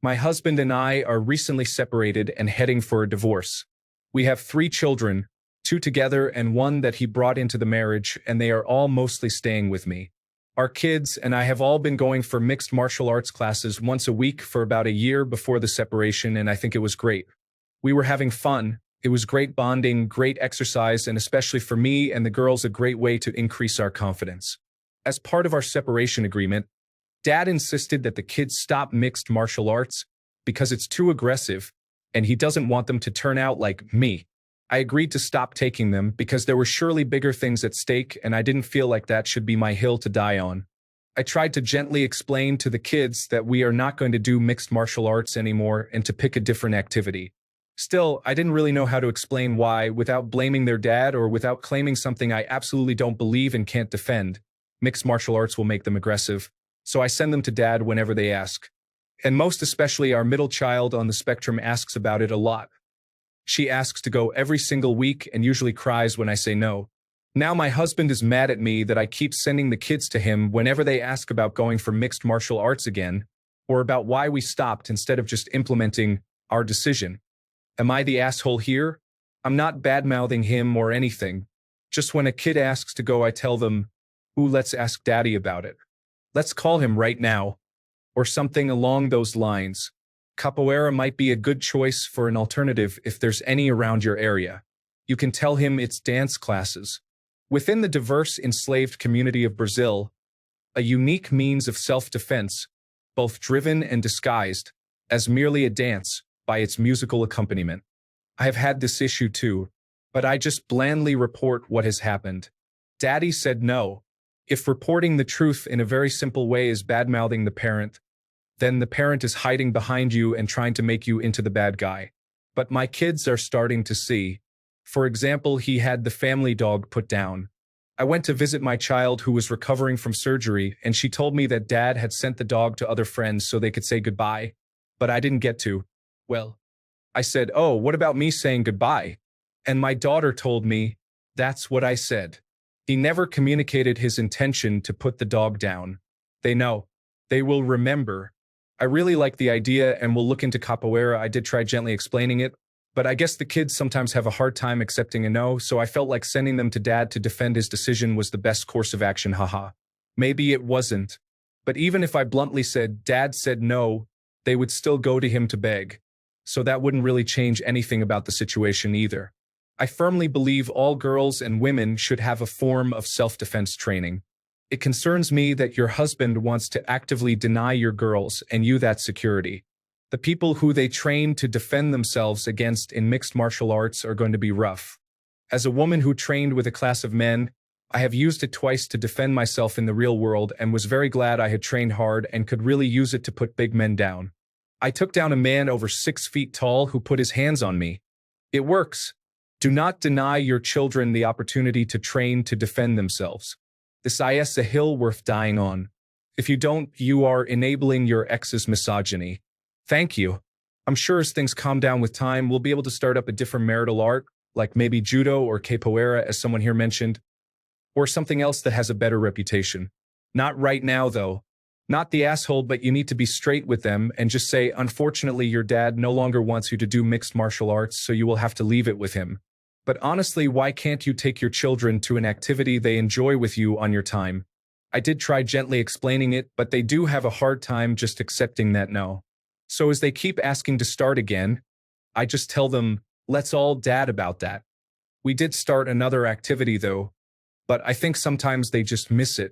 My husband and I are recently separated and heading for a divorce. We have 3 children, 2 together and 1 that he brought into the marriage, and they are all mostly staying with me. Our kids and I have all been going for mixed martial arts classes once a week for about a year before the separation, and I think it was great. We were having fun. It was great bonding, great exercise, and especially for me and the girls, a great way to increase our confidence. As part of our separation agreement, Dad insisted that the kids stop mixed martial arts because it's too aggressive, and he doesn't want them to turn out like me. I agreed to stop taking them because there were surely bigger things at stake, and I didn't feel like that should be my hill to die on. I tried to gently explain to the kids that we are not going to do mixed martial arts anymore and to pick a different activity. Still, I didn't really know how to explain why without blaming their dad or without claiming something I absolutely don't believe and can't defend. Mixed martial arts will make them aggressive, so I send them to Dad whenever they ask. And most especially our middle child on the spectrum asks about it a lot. She asks to go every single week and usually cries when I say no. Now my husband is mad at me that I keep sending the kids to him whenever they ask about going for mixed martial arts again, or about why we stopped instead of just implementing our decision. Am I the asshole here? I'm not bad-mouthing him or anything. Just when a kid asks to go, I tell them, "Ooh, let's ask Daddy about it. Let's call him right now." Or something along those lines. Capoeira might be a good choice for an alternative if there's any around your area. You can tell him it's dance classes. Within the diverse enslaved community of Brazil, a unique means of self-defense, both driven and disguised, as merely a dance by its musical accompaniment. I have had this issue too, but I just blandly report what has happened. Daddy said no. If reporting the truth in a very simple way is bad-mouthing the parent, then the parent is hiding behind you and trying to make you into the bad guy. But my kids are starting to see. For example, he had the family dog put down. I went to visit my child who was recovering from surgery, and she told me that Dad had sent the dog to other friends so they could say goodbye. But I didn't get to. Well, I said, "Oh, what about me saying goodbye?" And my daughter told me, "That's what I said." He never communicated his intention to put the dog down. They know. They will remember. I really like the idea and will look into capoeira. I did try gently explaining it, but I guess the kids sometimes have a hard time accepting a no, so I felt like sending them to Dad to defend his decision was the best course of action, haha. Maybe it wasn't. But even if I bluntly said, "Dad said no," they would still go to him to beg. So that wouldn't really change anything about the situation either. I firmly believe all girls and women should have a form of self-defense training. It concerns me that your husband wants to actively deny your girls and you that security. The people who they train to defend themselves against in mixed martial arts are going to be rough. As a woman who trained with a class of men, I have used it twice to defend myself in the real world and was very glad I had trained hard and could really use it to put big men down. I took down a man over 6 feet tall who put his hands on me. It works. Do not deny your children the opportunity to train to defend themselves. This is a hill worth dying on. If you don't, you are enabling your ex's misogyny. Thank you. I'm sure as things calm down with time, we'll be able to start up a different marital art, like maybe judo or capoeira, as someone here mentioned, or something else that has a better reputation. Not right now, though. Not the asshole, but you need to be straight with them and just say, "Unfortunately, your dad no longer wants you to do mixed martial arts, so you will have to leave it with him. But honestly, why can't you take your children to an activity they enjoy with you on your time?" I did try gently explaining it, but they do have a hard time just accepting that no. So as they keep asking to start again, I just tell them, "Let's all dad about that." We did start another activity though, but I think sometimes they just miss it.